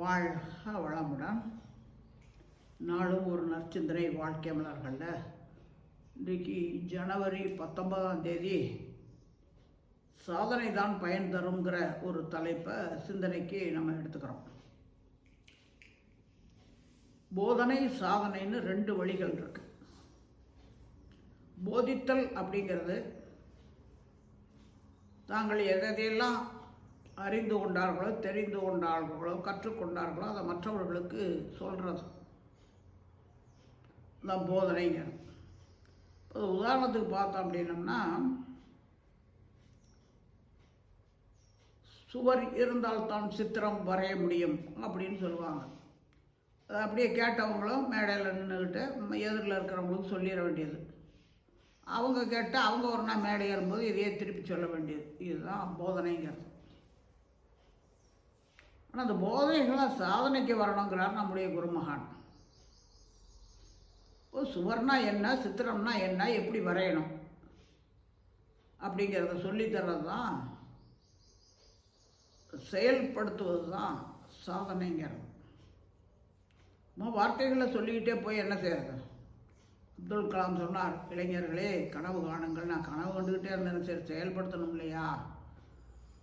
வாழ்க வளமுடன். நாளும் ஒரு நற்சிந்தனை வாழ்க்கை மலர்களில் இன்றைக்கு ஜனவரி 19 சாதனை தான் பயன் தருங்கிற ஒரு தலைப்பை சிந்தனைக்கு நம்ம எடுத்துக்கிறோம். போதனை சாதனைன்னு ரெண்டு வழிகள் இருக்கு. போதித்தல் அப்படிங்கிறது தாங்கள் எதையெல்லாம் அறிந்து கொண்டார்களோ, தெரிந்து கொண்டார்களோ, கற்றுக்கொண்டார்களோ அதை மற்றவர்களுக்கு சொல்கிறது தான் போதனைங்கிறது. இப்போ உதாரணத்துக்கு பார்த்தோம் அப்படின்னம்னா, சுவர் இருந்தால்தான் சித்திரம் வரைய முடியும் அப்படின்னு சொல்லுவாங்க. அது அப்படியே கேட்டவங்களும் மேடையில் நின்றுக்கிட்டு எதிரில் இருக்கிறவங்களுக்கும் சொல்லிட வேண்டியது. அவங்க கேட்டால் அவங்க ஒரு நாள் மேடை ஏறும்போது இதையே திருப்பி சொல்ல வேண்டியது. இதுதான் போதனைங்கிறது. ஆனால் அந்த போதனைகளாக சாதனைக்கு வரணுங்கிறார் நம்முடைய குருமகான். இப்போ சுவர்னா என்ன, சித்திரம்னா என்ன, எப்படி வரையணும் அப்படிங்கிறத சொல்லித்தர்றது தான், செயல்படுத்துவது தான் சாதனைங்கிறது. வார்த்தைகளை சொல்லிக்கிட்டே போய் என்ன செய்யறது? அப்துல் கலாம் சொன்னார், இளைஞர்களே கனவு காணுங்கள். நான் கனவு கண்டுக்கிட்டே இருந்தேன், சரி செயல்படுத்தணும் இல்லையா?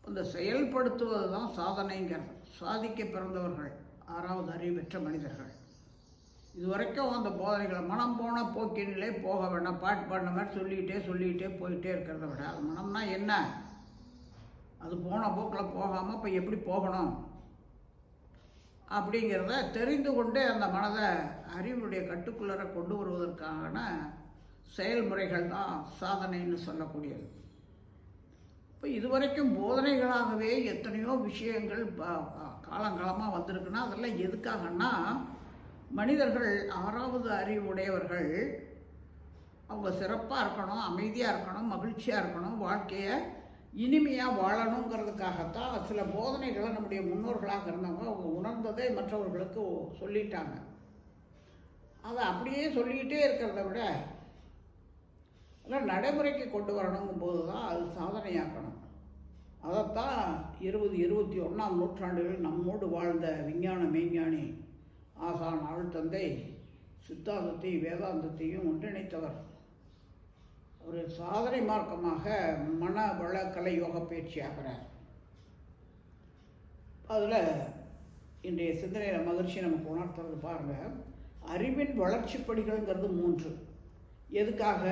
இந்த செயல்படுத்துவது தான் சாதனைங்கிறது. சாதிக்க பிறந்தவர்கள் 6வது அறிவு பெற்ற மனிதர்கள் இதுவரைக்கும் அந்த போதனைகளை மனம் போன போக்கினிலே போக வேண்டாம், பாட்டு பாடின மாதிரி சொல்லிக்கிட்டே போயிட்டே இருக்கிறத விட, அது மனம்னா என்ன, அது போன போக்கில் போகாமல் இப்போ எப்படி போகணும் அப்படிங்கிறத தெரிந்து கொண்டே அந்த மனதை அறிவுடைய கட்டுக்குள்ளர கொண்டு வருவதற்கான செயல்முறைகள் தான் சாதனைன்னு சொல்லக்கூடியது. இப்போ இதுவரைக்கும் போதனைகளாகவே எத்தனையோ விஷயங்கள் காலங்காலமாக வந்திருக்குன்னா அதெல்லாம் எதுக்காகன்னா, மனிதர்கள் 6வது அறிவுடையவர்கள் அவங்க சிறப்பாக இருக்கணும், அமைதியாக இருக்கணும், மகிழ்ச்சியாக இருக்கணும், வாழ்க்கையை இனிமையாக வாழணுங்கிறதுக்காகத்தான் சில போதனைகளை நம்முடைய முன்னோர்களாக இருந்தவங்க அவங்க உணர்ந்ததை மற்றவர்களுக்கு சொல்லிட்டாங்க. அதை அப்படியே சொல்லிக்கிட்டே இருக்கிறத விட அதெல்லாம் நடைமுறைக்கு கொண்டு வரணுங்கும் போது தான் அது சாதனையாக்கணும். அதைத்தான் 20-21ஆம் நூற்றாண்டுகளில் நம்மோடு வாழ்ந்த விஞ்ஞான மெய்ஞானி ஆசான் ஆழ்தந்தை சித்தாந்தத்தையும் வேதாந்தத்தையும் ஒன்றிணைத்தவர். ஒரு சாதனை மார்க்கமாக மன வள கலை யோக பயிற்சி ஆகிறார். அதில் இன்றைய சிந்தனையில் மகிழ்ச்சி நமக்கு உணர்த்துறது பாருங்கள். அறிவின் வளர்ச்சி படிகள்ங்கிறது 3. எதுக்காக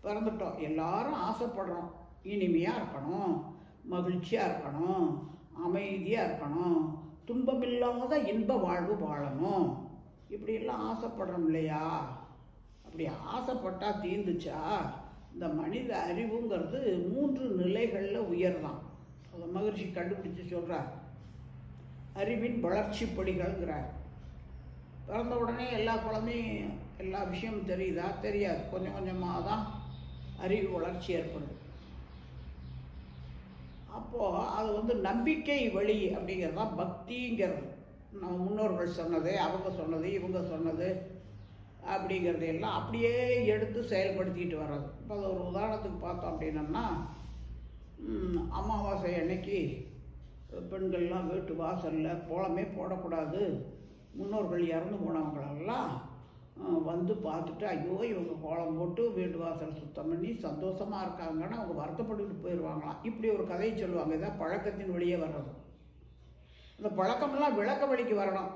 பிறந்துட்டோம்? எல்லாரும் ஆசைப்படுறோம், இனிமையாக இருக்கணும், மகிழ்ச்சியாக இருக்கணும், அமைதியாக இருக்கணும், துன்பமில்லாத இன்ப வாழ்வு வாழணும், இப்படியெல்லாம் ஆசைப்படுறோம் இல்லையா? அப்படி ஆசைப்பட்டால் தீர்ந்துச்சா? இந்த மனித அறிவுங்கிறது 3 நிலைகளில் உயர்தான். அதை மகிழ்ச்சி கண்டுபிடிச்சு சொல்கிறார். அறிவின் வளர்ச்சி படிகள்ங்கிறார். பிறந்த உடனே எல்லா குழந்தையும் எல்லா விஷயமும் தெரியுதா? தெரியாது. கொஞ்சம் கொஞ்சமாக தான் அறிவு வளர்ச்சி ஏற்படுது. அப்போது அது நம்பிக்கை வழி அப்படிங்கிறது தான் பக்திங்கிறது. நம்ம முன்னோர்கள் சொன்னது, அவங்க சொன்னது, இவங்க சொன்னது அப்படிங்கிறது எல்லாம் அப்படியே எடுத்து செயல்படுத்திக்கிட்டு வர்றது. இப்போ அது ஒரு உதாரணத்துக்கு பார்த்தோம் அப்படின்னம்னா, அமாவாசை அன்னைக்கு பெண்கள்லாம் வீட்டு வாசலில் கோலமே போடக்கூடாது, முன்னோர்கள் இறந்து போனவங்களெல்லாம் வந்து பார்த்துட்டு ஐயோ இவங்க கோலம் போட்டு வீட்டு வாசல் சுத்தம் பண்ணி சந்தோஷமாக இருக்காங்கன்னு அவங்க வருத்தப்பட்டுக்கிட்டு போயிடுவாங்களாம். இப்படி ஒரு கதையை சொல்லுவாங்க. இதான் பழக்கத்தின் வழியே வர்றது. இந்த பழக்கமெல்லாம் விளக்க வழிக்கு வரணும்.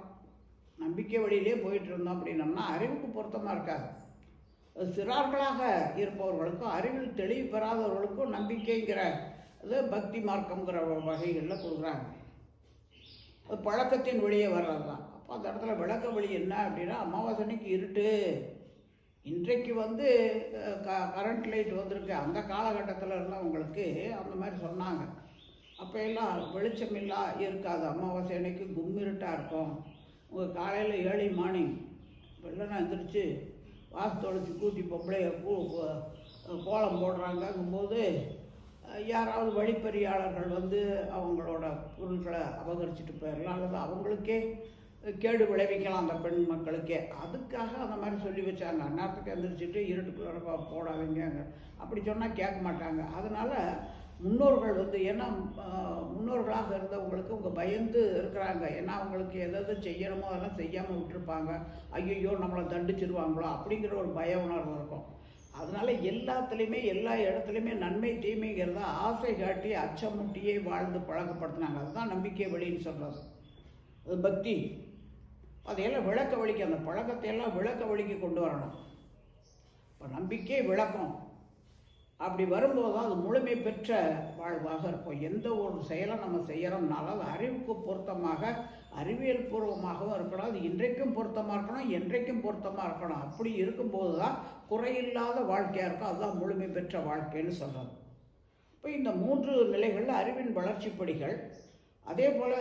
நம்பிக்கை வழியிலே போயிட்டு இருந்தோம் அப்படின்னம்னா அறிவுக்கு பொருத்தமாக இருக்காது. சிறார்களாக இருப்பவர்களுக்கும் அறிவில் தெளிவு பெறாதவர்களுக்கும் நம்பிக்கைங்கிற அது பக்தி மார்க்கங்கிற வகைகளில் கொடுக்குறாங்க. அது பழக்கத்தின் வழியே வர்றது தான். அப்போ அந்த இடத்துல விளக்க வழி என்ன அப்படின்னா, அமாவாசனைக்கு இருட்டு. இன்றைக்கு கரண்ட் லைட் வந்திருக்கு. அந்த காலகட்டத்தில் இருந்தவங்களுக்கு அந்த மாதிரி சொன்னாங்க. அப்போ எல்லாம் வெளிச்சமில்லா இருக்காது. அமாவாசை அன்னைக்கு கும்மிருட்டாக இருக்கும். உங்கள் காலையில் ஏர்லி மார்னிங் வெள்ளனா எழுந்திரிச்சு வாசு தொலைச்சி கூட்டி பொம்பளைய கோலம் போடுறாங்கங்கும்போது யாராவது வழிப்பறியாளர்கள் அவங்களோட பொருட்களை அபகரிச்சுட்டு போயிடலாம், அல்லது அவங்களுக்கே கேடு விளைவிக்கலாம் அந்த பெண் மக்களுக்கே. அதுக்காக அந்த மாதிரி சொல்லி வச்சாங்க. அந்நேரத்துக்கு எழுந்திரிச்சிட்டு இருட்டுக்குள்ள போடாதீங்க அப்படி சொன்னால் கேட்க மாட்டாங்க. அதனால் முன்னோர்கள் ஏன்னா முன்னோர்களாக இருந்தவங்களுக்கு அவங்க பயந்து இருக்கிறாங்க. ஏன்னா அவங்களுக்கு எதாவது செய்யணுமோ அதெல்லாம் செய்யாமல் விட்டுருப்பாங்க. ஐயோ நம்மளை தண்டிச்சிருவாங்களோ அப்படிங்கிற ஒரு பய உணர்வு இருக்கும். அதனால் எல்லாத்துலேயுமே எல்லா இடத்துலையுமே நன்மை தீமைங்கிறத ஆசை காட்டி அச்சமுட்டியே வாழ்ந்து பழக்கப்படுத்தினாங்க. அதுதான் நம்பிக்கை வழின்னு சொல்கிறது. அது பக்தி. அதையெல்லாம் விளக்க வழிக்கு, அந்த பழக்கத்தையெல்லாம் விளக்க வழிக்கு கொண்டு வரணும். இப்போ நம்பிக்கை விளக்கம் அப்படி வரும்போது தான் அது முழுமை பெற்ற வாழ்வாக இருக்கும். எந்த ஒரு செயலை நம்ம செய்கிறோம்னாலும் அது அறிவுக்கு பொருத்தமாக, அறிவியல் பூர்வமாகவும் இருக்கணும். அது இன்றைக்கும் பொருத்தமாக இருக்கணும், என்றைக்கும் பொருத்தமாக இருக்கணும். அப்படி இருக்கும்போது தான் குறையில்லாத வாழ்க்கையாக இருக்கும். அதுதான் முழுமை பெற்ற வாழ்க்கைன்னு சொல்கிறது. இப்போ இந்த 3 நிலைகளில் அறிவின் வளர்ச்சி படிகள். அதே போல்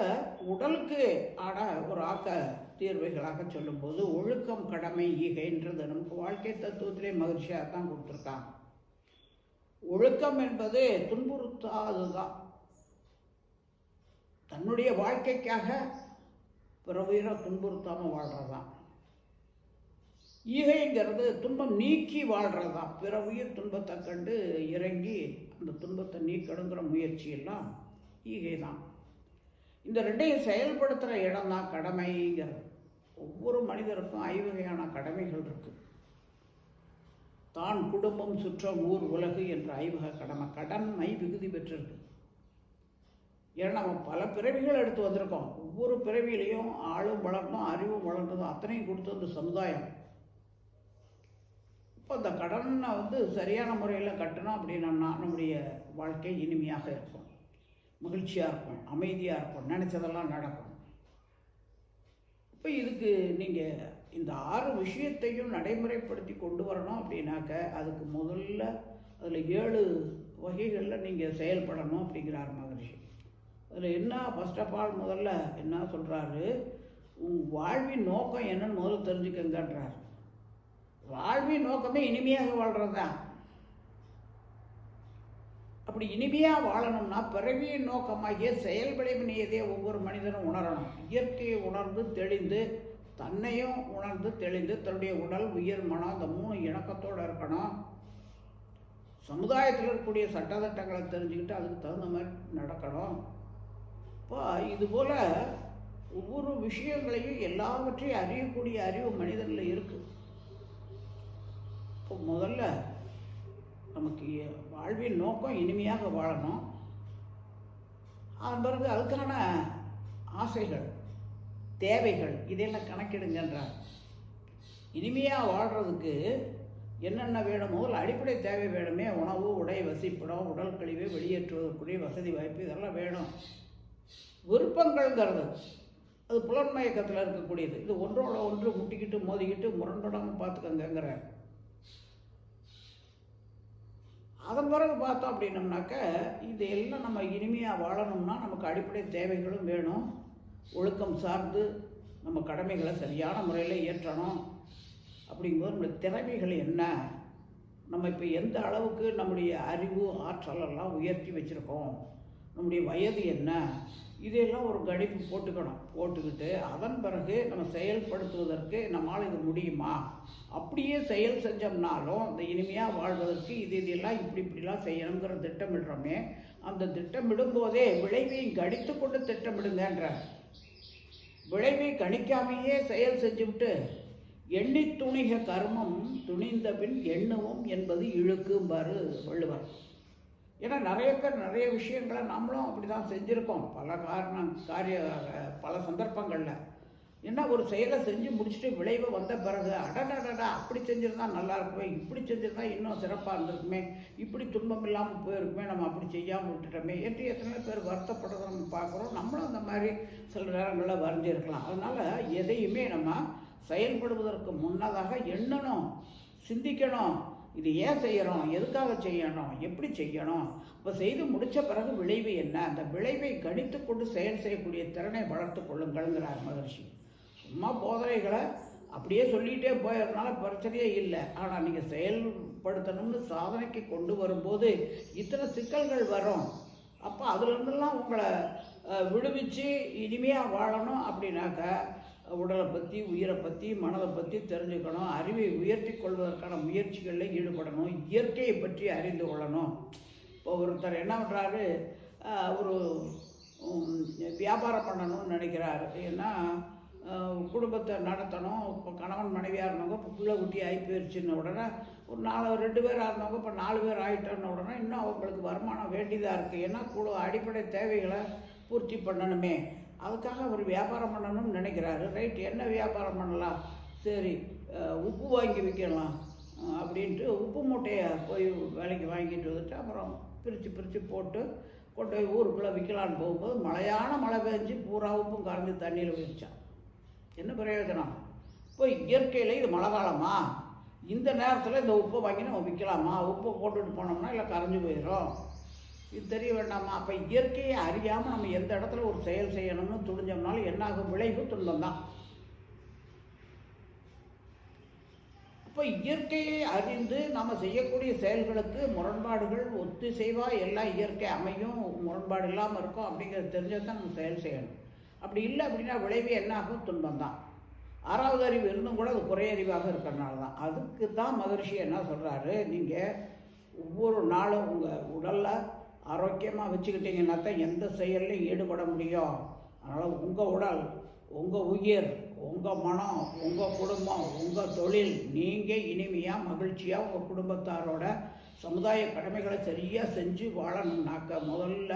உடலுக்கு ஆன ஒரு ஆக்க தீர்வைகளாக சொல்லும்போது ஒழுக்கம், கடமை, ஈகைன்றது நமக்கு வாழ்க்கை தத்துவத்திலே மகிழ்ச்சியாக தான் கொடுத்துருக்காங்க. ஒழுக்கம் என்பது துன்புறுத்தாதுதான். தன்னுடைய வாழ்க்கைக்காக பிற உயிரை துன்புறுத்தாமல் வாழ்கிறதான். ஈகைங்கிறது துன்பம் நீக்கி வாழ்கிறதான். பிற உயிர் துன்பத்தை கண்டு இறங்கி அந்த துன்பத்தை நீக்கணுங்கிற முயற்சியெல்லாம் ஈகை தான். இந்த 2ஐயும் செயல்படுத்துகிற இடம் தான் கடமைங்கிறது. ஒவ்வொரு மனிதருக்கும் 5 வகையான கடமைகள் இருக்குது. தான், குடும்பம், சுற்றம், ஊர், உலகு என்ற 5 வகை கடமை விகுதி பெற்றிருக்கு. ஏன்னா நம்ம பல பிறவிகள் எடுத்து வந்திருக்கோம். ஒவ்வொரு பிறவியிலையும் ஆளும் வளர்ந்தோம், அறிவும் வளர்ந்ததும் அத்தனையும் கொடுத்து அந்த சமுதாயம். இப்போ அந்த கடனை சரியான முறையில் கட்டணும் அப்படின்னா நம்முடைய வாழ்க்கை இனிமையாக இருக்கும், மகிழ்ச்சியாக இருக்கும், அமைதியாக இருக்கும், நினச்சதெல்லாம் நடக்கும். இப்போ இதுக்கு நீங்கள் இந்த 6 விஷயத்தையும் நடைமுறைப்படுத்தி கொண்டு வரணும் அப்படின்னாக்க அதுக்கு முதல்ல அதில் 7 வகைகளில் நீங்கள் செயல்படணும் அப்படிங்கிறார் மகரிஷி. அதில் என்ன ஃபர்ஸ்ட் ஆஃப் ஆல் முதல்ல என்ன சொல்கிறாரு, வாழ்வின் நோக்கம் என்னன்னு முதல்ல தெரிஞ்சுக்கங்கன்றார். வாழ்வின் நோக்கமே இனிமையாக வாழ்கிறது தான். அப்படி இனிமையாக வாழணும்னா பிறவியின் நோக்கமாகிய செயல்படைவினையதே ஒவ்வொரு மனிதனும் உணரணும். இயற்கையை உணர்ந்து தெளிந்து, தன்னையும் உணர்ந்து தெளிந்து, தன்னுடைய உடல், உயிர், மனம் இந்த 3 இணக்கத்தோடு இருக்கணும். சமுதாயத்தில் இருக்கக்கூடிய சட்டத்திட்டங்களை தெரிஞ்சுக்கிட்டு அதுக்கு தகுந்த மாதிரி நடக்கணும். இப்போ இதுபோல் ஒவ்வொரு விஷயங்களையும் எல்லாவற்றையும் அறியக்கூடிய அறிவு மனிதனில் இருக்குது. இப்போ முதல்ல நமக்கு வாழ்வின் நோக்கம் இனிமையாக வாழணும். அதன் பிறகு அதுக்கான ஆசைகள், தேவைகள் இதெல்லாம் கணக்கிடுங்கன்றார். இனிமையாக வாழ்கிறதுக்கு என்னென்ன வேணும், முதல் அடிப்படை தேவை வேணுமே. உணவு, உடை, வசிப்பிடம், உடல் கழிவை வெளியேற்றுவதற்குரிய வசதி வாய்ப்பு இதெல்லாம் வேணும். விருப்பங்கள்ங்கிறது அது புலன்மயக்கத்தில் இருக்கக்கூடியது. இது ஒன்றோட ஒன்று முட்டிக்கிட்டு மோதிக்கிட்டு முரண்படாமல் பார்த்துக்கங்கிறார். அதன் பிறகு பார்த்தோம் அப்படின்னம்னாக்க இது எல்லாம் நம்ம இனிமையாக வாழணும்னா நமக்கு அடிப்படை தேவைகளும் வேணும். ஒழுக்கம் சார்ந்து நம்ம கடமைகளை சரியான முறையில் ஏற்றணும். அப்படிங்கும்போது நம்முடைய திறமைகள் என்ன, நம்ம இப்போ எந்த அளவுக்கு நம்முடைய அறிவு ஆற்றலெல்லாம் உயர்த்தி வச்சுருக்கோம், நம்முடைய வயது என்ன, இதையெல்லாம் ஒரு கணிப்பு போட்டுக்கிட்டு அதன் பிறகு நம்ம செயல்படுத்துவதற்கு நம்மால் இது முடியுமா, அப்படியே செயல் செஞ்சோம்னாலும் இந்த இனிமையாக வாழ்வதற்கு இதெல்லாம் இப்படிலாம் செய்யணுங்கிற திட்டமிடுறோமே, அந்த திட்டமிடும்போதே விளைவையும் கணித்து கொண்டு திட்டமிடுங்கன்ற. விளைவை கணிக்காமையே செயல் செஞ்சுவிட்டு எண்ணி துணிக கர்மம் துணிந்த பின் எண்ணுவோம் என்பது இழுக்கும்பாரு வள்ளுவர். ஏன்னா நிறைய பேர் நிறைய விஷயங்களை நம்மளும் அப்படி தான் செஞ்சுருக்கோம். பல சந்தர்ப்பங்களில் என்ன ஒரு செயலை செஞ்சு முடிச்சுட்டு விளைவு வந்த பிறகு அடடடா அப்படி செஞ்சுருந்தா நல்லா இருக்குமே, இப்படி செஞ்சுருந்தா இன்னும் சிறப்பாக இருந்திருக்குமே, இப்படி துன்பம் இல்லாமல் போயிருக்குமே, நம்ம அப்படி செய்யாமல் விட்டுட்டோமே என்று எத்தனை பேர் வருத்தப்படுறதை நம்ம பார்க்குறோம். நம்மளும் அந்த மாதிரி சில நேரங்களில் வரைஞ்சிருக்கலாம். அதனால் எதையுமே நம்ம செயல்படுவதற்கு முன்னதாக எண்ணணும், சிந்திக்கணும். இது ஏன் செய்யறோம், எதுக்காக செய்யணும், எப்படி செய்யணும், இப்போ செய்து முடித்த பிறகு விளைவு என்ன, அந்த விளைவை கணித்து கொண்டு செயல் செய்யக்கூடிய திறனை வளர்த்து கொள்ளுங்கள்ங்கிறார் மகரிஷி. சும்மா போதனைகளை அப்படியே சொல்லிகிட்டே போயறதுனால பிரச்சனையே இல்லை. ஆனால் நீங்கள் செயல்படுத்தணும்னு சாதனைக்கு கொண்டு வரும்போது இத்தனை சிக்கல்கள் வரும். அப்போ அதுலேருந்துலாம் உங்களை விடுவிச்சு இனிமையாக வாழணும் அப்படின்னாக்கா உடலை பற்றி, உயிரை பற்றி, மனதை பற்றி தெரிஞ்சுக்கணும். அறிவை உயர்த்தி கொள்வதற்கான முயற்சிகளில் ஈடுபடணும். இயற்கையை பற்றி அறிந்து கொள்ளணும். இப்போ ஒருத்தர் என்ன பண்ணுறாரு, ஒரு வியாபாரம் பண்ணணும்னு நினைக்கிறாரு. ஏன்னா குடும்பத்தை நடத்தணும். இப்போ கணவன் மனைவியாக இருந்தவங்க இப்போ பிள்ளை குட்டி ஆகி போயிடுச்சுன்ன உடனே ஒரு 2 பேராக இருந்தவங்க இப்போ 4 பேர் ஆகிட்டோன்ன உடனே இன்னும் அவங்களுக்கு வருமானம் வேண்டியதாக இருக்குது. ஏன்னா அடிப்படை தேவைகளை பூர்த்தி பண்ணணுமே. அதுக்காக அவர் வியாபாரம் பண்ணணும்னு நினைக்கிறாரு. ரைட், என்ன வியாபாரம் பண்ணலாம்? சரி, உப்பு வாங்கி விற்கலாம் அப்படின்ட்டு உப்பு மூட்டையை போய் வேலைக்கு வாங்கிட்டு வந்துட்டு அப்புறம் பிரித்து போட்டு கொண்டு போய் ஊருக்குள்ளே விற்கலான்னு போகும்போது மழை பெஞ்சு பூரா உப்பும் கரைஞ்சி தண்ணியில் போயிடுச்சான். என்ன பிரயோஜனம்? இப்போ இயற்கையில் இது மழை காலமா, இந்த நேரத்தில் இந்த உப்பை வாங்கி நம்ம விற்கலாமா? உப்பை போட்டுட்டு போனோம்னா இல்லை கரைஞ்சி போயிடும். இது தெரிய வேண்டாமா? அப்போ இயற்கையை அறியாமல் நம்ம எந்த இடத்துல ஒரு செயல் செய்யணும்னு துணிஞ்சோம்னாலும் என்னாகும்? விளைவு துன்பம் தான். இப்போ இயற்கையை அறிந்து நம்ம செய்யக்கூடிய செயல்களுக்கு முரண்பாடுகள் ஒத்திசைவாக எல்லாம் இயற்கை அமையும், முரண்பாடு இல்லாமல் இருக்கும் அப்படிங்கிறது தெரிஞ்சால் தான் நம்ம செயல் செய்யணும். அப்படி இல்லை அப்படின்னா விளைவு என்னாகும்? துன்பம் தான். 6வது அறிவு இருந்தும் கூட அது குறையறிவாக இருக்கிறனால தான். அதுக்கு தான் மகரிஷி என்ன சொல்கிறாரு, நீங்கள் ஒவ்வொரு நாளும் உங்கள் உடலில் ஆரோக்கியமாக வச்சுக்கிட்டீங்கன்னா தான் எந்த செயல்லையும் ஈடுபட முடியும். அதனால் உங்கள் உடல், உங்கள் உயிர், உங்கள் மனம், உங்கள் குடும்பம், உங்கள் தொழில், நீங்கள் இனிமையாக மகிழ்ச்சியாக உங்கள் குடும்பத்தாரோட சமுதாய கடமைகளை சரியாக செஞ்சு வாழணும்னாக்க முதல்ல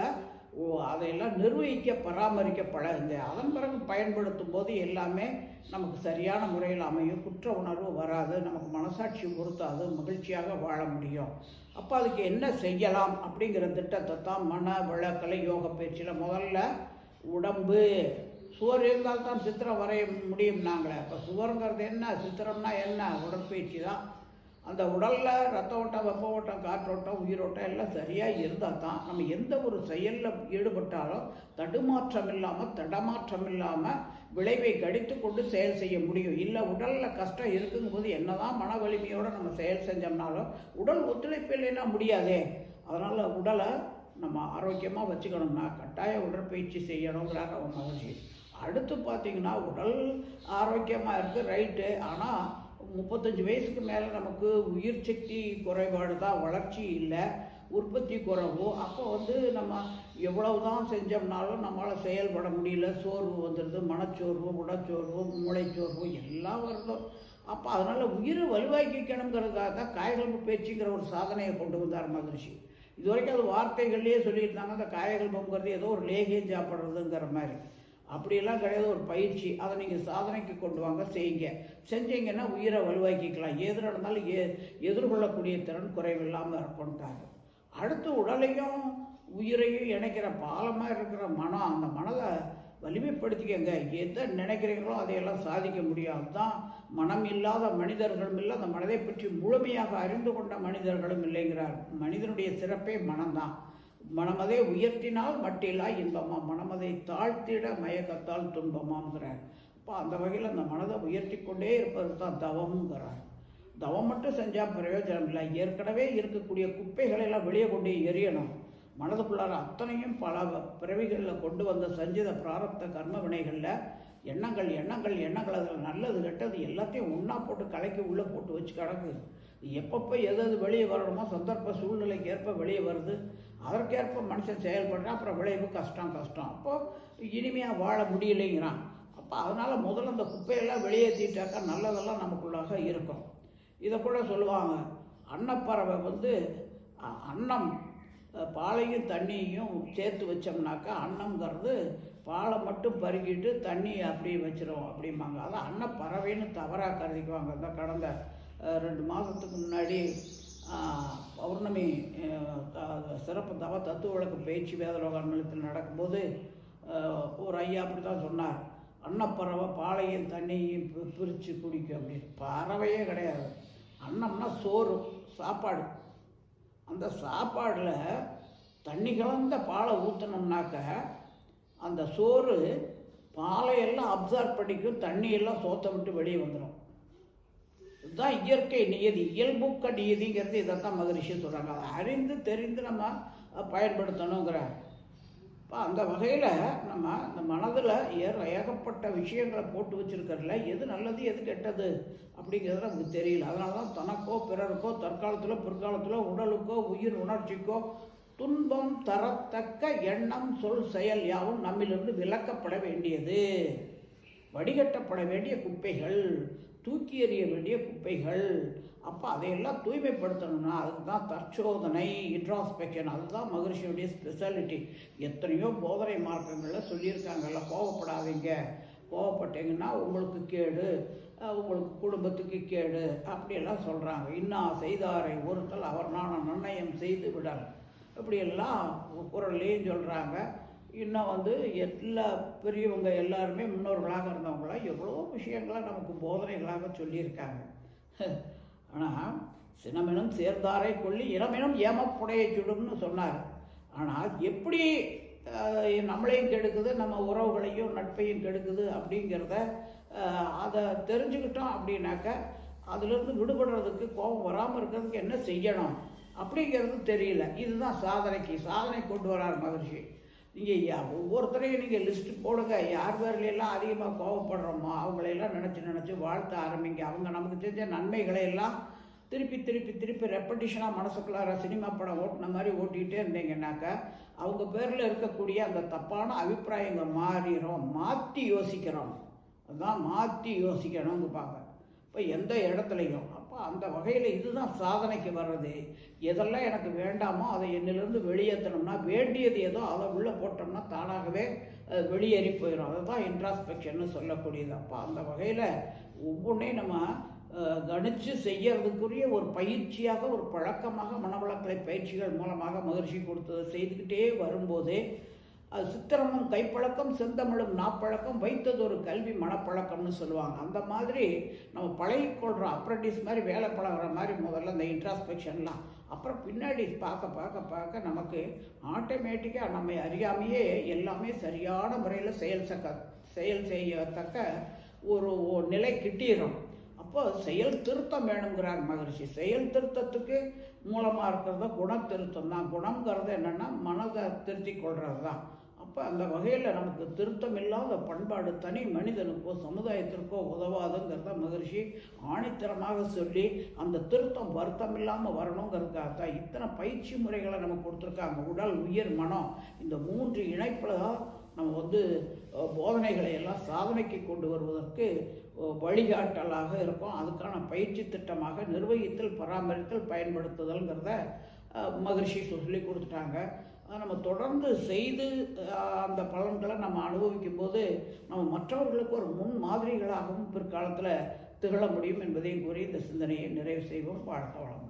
அதையெல்லாம் நிர்வகிக்க பராமரிக்க பழகுங்க. அதன் பிறகு பயன்படுத்தும் போது எல்லாமே நமக்கு சரியான முறையில் அமையும். குற்ற உணர்வு வராது, நமக்கு மனசாட்சி பொறுத்தாது, மகிழ்ச்சியாக வாழ முடியும். அப்போ அதுக்கு என்ன செய்யலாம் அப்படிங்கிற திட்டத்தை தான் மன வளக்கலை யோக பயிற்சியில் முதல்ல உடம்பு. சுவர் இருந்தால் தான் சித்திரம் வரைய முடியும் நாங்களே. இப்போ சுவருங்கிறது என்ன, சித்திரம்னா என்ன? உடற்பயிற்சி தான். அந்த உடலில் ரத்த ஓட்டம், வெப்ப ஓட்டம், காற்றோட்டம், உயிரோட்டம் எல்லாம் சரியாக இருந்தால் தான் நம்ம எந்த ஒரு செயலில் ஈடுபட்டாலும் தடுமாற்றம் இல்லாமல், தடமாற்றம் இல்லாமல் விளைவை கடித்து கொண்டு செயல் செய்ய முடியும். இல்லை உடலில் கஷ்டம் இருக்குங்கும்போது என்ன தான் மன வலிமையோடு நம்ம செயல் செஞ்சோம்னாலும் உடல் ஒத்துழைப்பு இல்லைன்னா முடியாதே. அதனால் உடலை நம்ம ஆரோக்கியமாக வச்சுக்கணும்னா கட்டாய உடற்பயிற்சி செய்யணுங்கிறார் அவன் மகிழ்ச்சி. அடுத்து பார்த்திங்கன்னா உடல் ஆரோக்கியமாக இருக்குது, ரைட்டு. ஆனால் 35 வயசுக்கு மேலே நமக்கு உயிர் சக்தி குறைபாடு தான், வளர்ச்சி இல்லை, உற்பத்தி குறைவு. அப்போ நம்ம எவ்வளவு தான் செஞ்சோம்னாலும் நம்மளால் செயல்பட முடியல. சோர்வு வந்துடுது, மனச்சோர்வு, உடச்சோர்வு, மூளைச்சோர்வு எல்லாம் வருது. அப்போ அதனால் உயிரை வலுவாக்கிக்கணுங்கிறதுக்காக தான் காயகல்ப பேச்சுங்கிற ஒரு சாதனையை கொண்டு வந்தார் மகரிஷி. இது வரைக்கும் அது வார்த்தைகள்லேயே சொல்லியிருந்தாங்க. அந்த காயகல்பங்கிறது ஏதோ ஒரு லேகியம் சாப்பிட்றதுங்கிற மாதிரி. அப்படியெல்லாம் கிடையாது, ஒரு பயிற்சி. அதை நீங்கள் சாதனைக்கு கொண்டு வாங்க, செய்யுங்க. செஞ்சீங்கன்னா உயிரை வலுவாக்கிக்கலாம். எது நடந்தாலும் எதிர்கொள்ளக்கூடிய திறன் குறைவில்லாமல் இருக்கும்ட்டாங்க. அடுத்து உடலையும் உயிரையும் இணைக்கிற பாலமாக இருக்கிற மனம், அந்த மனதை வலிமைப்படுத்திக்கங்க. எதை நினைக்கிறீங்களோ அதையெல்லாம் சாதிக்க முடியும். அதுதான் மனம் இல்லாத மனிதர்களும் இல்லை, அந்த மனதை பற்றி முழுமையாக அறிந்து கொண்ட மனிதர்களும் இல்லைங்கிறார். மனிதனுடைய சிறப்பே மனம்தான். மனமதை உயர்த்தினால் மட்டிலா இன்பமா, மனமதை தாழ்த்திட மயக்கத்தால் துன்பமாங்கிறார். அப்போ அந்த வகையில் அந்த மனதை உயர்த்தி கொண்டே இருப்பது தான் தவம்ங்கிறார். தவம் மட்டும் செஞ்சால் பிரயோஜனம் இல்லை. ஏற்கனவே இருக்கக்கூடிய குப்பைகளெல்லாம் வெளியே கொண்டு எரியணும். மனதுக்குள்ளார அத்தனையும் பல பிறவிகளில் கொண்டு வந்த சஞ்சித பிராரப்த கர்ம வினைகளில் எண்ணங்கள் அதில் நல்லது கெட்டது எல்லாத்தையும் ஒன்றா போட்டு கலக்கி உள்ளே போட்டு வச்சு கிடக்குது. எப்பப்போ எது வெளியே வரணுமோ சந்தர்ப்ப சூழ்நிலைக்கு ஏற்ப வெளியே வருது. அதற்கேற்ப மனுஷன் செயல்படுறான். அப்புறம் விளைவு கஷ்டம். அப்போது இனிமையாக வாழ முடியலைங்கிறான். அப்போ அதனால் முதல்ல அந்த குப்பையெல்லாம் வெளியேற்றிட்டாக்கா நல்லதெல்லாம் நமக்குள்ளாக இருக்கும். இதை கூட சொல்லுவாங்க, அன்னப்பறவை அன்னம் பாலையும் தண்ணியையும் சேர்த்து வச்சோம்னாக்கா அன்னம்ங்கிறது பாலை மட்டும் பருகிட்டு தண்ணி அப்படி வச்சிரும் அப்படிம்பாங்க. அதான் அன்னப்பறவைன்னு தவறாக கருதிக்குவாங்க. தான் கடந்த 2 மாதத்துக்கு முன்னாடி பௌர்ணமி சிறப்பு தவ தத்துவ வழக்கு பயிற்சி வேதலோக நிலையத்தில் நடக்கும்போது ஒரு ஐயா அப்படி தான் சொன்னார், அன்னப்பறவை பாலையும் தண்ணியையும் பிரித்து குடிக்கும் அப்படின்னு. பறவையே கிடையாது. அன்னம்னா சோறு, சாப்பாடு. அந்த சாப்பாடில் தண்ணி கலந்த பாலை ஊற்றினோம்னாக்க அந்த சோறு பாலையெல்லாம் அப்சர்வ் பண்ணிக்கும், தண்ணியெல்லாம் சோத்தை விட்டு வெளியே வந்துடும். இதுதான் இயற்கை நியதி, இயல்புக்க நியதிங்கிறது. இதைத்தான் மகரிஷி சொல்கிறாங்க. அதை அறிந்து தெரிந்து நம்ம பயன்படுத்தணுங்கிறார். இப்போ அந்த வகையில் நம்ம இந்த மனதில் ஏகப்பட்ட விஷயங்களை போட்டு வச்சுருக்கிறதுல எது நல்லது எது கெட்டது அப்படிங்கிறது நமக்கு தெரியல. அதனால தான் தனக்கோ பிறருக்கோ தற்காலத்தில் பிற்காலத்தில் உடலுக்கோ உயிர் உணர்ச்சிக்கோ துன்பம் தரத்தக்க எண்ணம் சொல் செயல் யாவும் நம்மிலிருந்து விலக்கப்பட வேண்டியது. வடிகட்டப்பட வேண்டிய குப்பைகள், தூக்கி எறிய வேண்டிய குப்பைகள். அப்போ அதையெல்லாம் தூய்மைப்படுத்தணும்னா அதுக்கு தான் தற்சோதனை, இன்ட்ராஸ்பெக்ஷன். அதுதான் மகரிஷியுடைய ஸ்பெஷாலிட்டி. எத்தனையோ போதனை மார்க்கங்களில் சொல்லியிருக்காங்கல்ல, கோவப்படாதீங்க, கோவப்பட்டீங்கன்னா உங்களுக்கு கேடு, உங்களுக்கு குடும்பத்துக்கு கேடு அப்படியெல்லாம் சொல்கிறாங்க. இன்னா செய்தாரை ஒருத்தல் அவர் நான் நிர்ணயம் செய்து விடல் இப்படியெல்லாம் குரல்லையும் சொல்கிறாங்க. இன்னும் எல்லா பெரியவங்க எல்லாருமே முன்னோர்களாக இருந்தவங்களாம் எவ்வளோ விஷயங்களை நமக்கு போதனைகளாக சொல்லியிருக்காங்க. ஆனால் சினமெனும் சேர்ந்தாரை கொள்ளி இனமெனும் ஏமப்புடைய சுடும்னு சொன்னார். ஆனால் எப்படி நம்மளையும் கெடுக்குது, நம்ம உறவுகளையும் நட்பையும் கெடுக்குது அப்படிங்கிறத அதை தெரிஞ்சுக்கிட்டோம் அப்படின்னாக்க அதிலிருந்து விடுபடுறதுக்கு, கோபம் வராமல் இருக்கிறதுக்கு என்ன செய்யணும் அப்படிங்கிறது தெரியல. இதுதான் சாதனை கொண்டு வரார் மகரிஷி. நீங்கள் ஒவ்வொருத்தரையும் நீங்கள் லிஸ்ட்டு போடுங்க, யார் பேர்லையெல்லாம் அதிகமாக கோபப்படுறோமோ அவங்களையெல்லாம் நினச்சி வாழ்த்த ஆரம்பிங்க. அவங்க நமக்கு தெரிஞ்ச நன்மைகளை எல்லாம் திருப்பி ரெப்படிஷனாக மனசுக்குள்ளார சினிமா படம் ஓட்டின மாதிரி ஓட்டிகிட்டே இருந்தீங்கன்னாக்கா அவங்க பேரில் இருக்கக்கூடிய அந்த தப்பான அபிப்பிராயங்கள் மாறிடும். மாற்றி யோசிக்கிறோம், அதுதான் மாற்றி யோசிக்கணும்னு பார்க்க. இப்போ எந்த இடத்துலையும் அப்போ அந்த வகையில் இதுதான் சாதனைக்கு வர்றது. எதெல்லாம் எனக்கு வேண்டாமோ அதை என்னிலிருந்து வெளியேற்றணும்னா, வேண்டியது ஏதோ அதை உள்ளே போட்டோம்னா தானாகவே வெளியேறி போயிடும். அதை தான் இன்ட்ராஸ்பெக்ஷன்னு சொல்லக்கூடியது. அப்போ அந்த வகையில் ஒவ்வொன்றையும் நம்ம கணித்து செய்யறதுக்குரிய ஒரு பயிற்சியாக, ஒரு பழக்கமாக மனவளக்கலை பயிற்சிகள் மூலமாக மகிழ்ச்சி கொடுத்ததை செய்துக்கிட்டே வரும்போதே அது சித்திரமும் கைப்பழக்கம், செந்தமிழும் நாப்பழக்கம், வைத்தது ஒரு கல்வி மனப்பழக்கம்னு சொல்லுவாங்க. அந்த மாதிரி நம்ம பழகிக்கொள்கிறோம். அப்ரண்டிஸ் மாதிரி வேலை பழகிற மாதிரி முதல்ல இந்த இன்ட்ராஸ்பெக்ஷன்லாம். அப்புறம் பின்னாடி பார்க்க நமக்கு ஆட்டோமேட்டிக்காக நம்ம அறியாமையே எல்லாமே சரியான முறையில் செயல் செய்யத்தக்க ஒரு நிலை கிட்டிடும். அப்போ செயல் திருத்தம் வேணுங்கிறார் மகரிஷி. செயல் திருத்தத்துக்கு மூலமாக இருக்கிறத குணத்திருத்தம் தான். குணங்கிறது என்னென்னா மனதை திருத்தி கொள்வது தான். அப்போ அந்த வகையில் நமக்கு திருத்தம் இல்லாத பண்பாடு தனி மனிதனுக்கோ சமுதாயத்திற்கோ உதவாதுங்கிறத மகரிஷி ஆணித்தரமாக சொல்லி அந்த திருத்தம் வருத்தம் இல்லாமல் வரணுங்கிறதுக்காக தான் இத்தனை பயிற்சி முறைகளை நமக்கு கொடுத்துருக்காங்க. உடல், உயிர், மனம், இந்த 3 இணைப்பில் தான் நம்ம போதனைகளை எல்லாம் சாதனைக்கு கொண்டு வருவதற்கு வழிகாட்டலாக இருக்கும். அதுக்கான பயிற்சி திட்டமாக நிர்வகித்தல், பராமரித்தல், பயன்படுத்துதல்ங்கிறத மகரிஷி சொல்லி கொடுத்துட்டாங்க. நம்ம தொடர்ந்து செய்து அந்த பலன்களை நம்ம அனுபவிக்கும் போது நம்ம மற்றவர்களுக்கு ஒரு முன் மாதிரிகளாகவும் பிற்காலத்தில் திகழ முடியும் என்பதையும் கூறி இந்த சிந்தனையை நிறைவு செய்வோம். வாழ்க வளம்.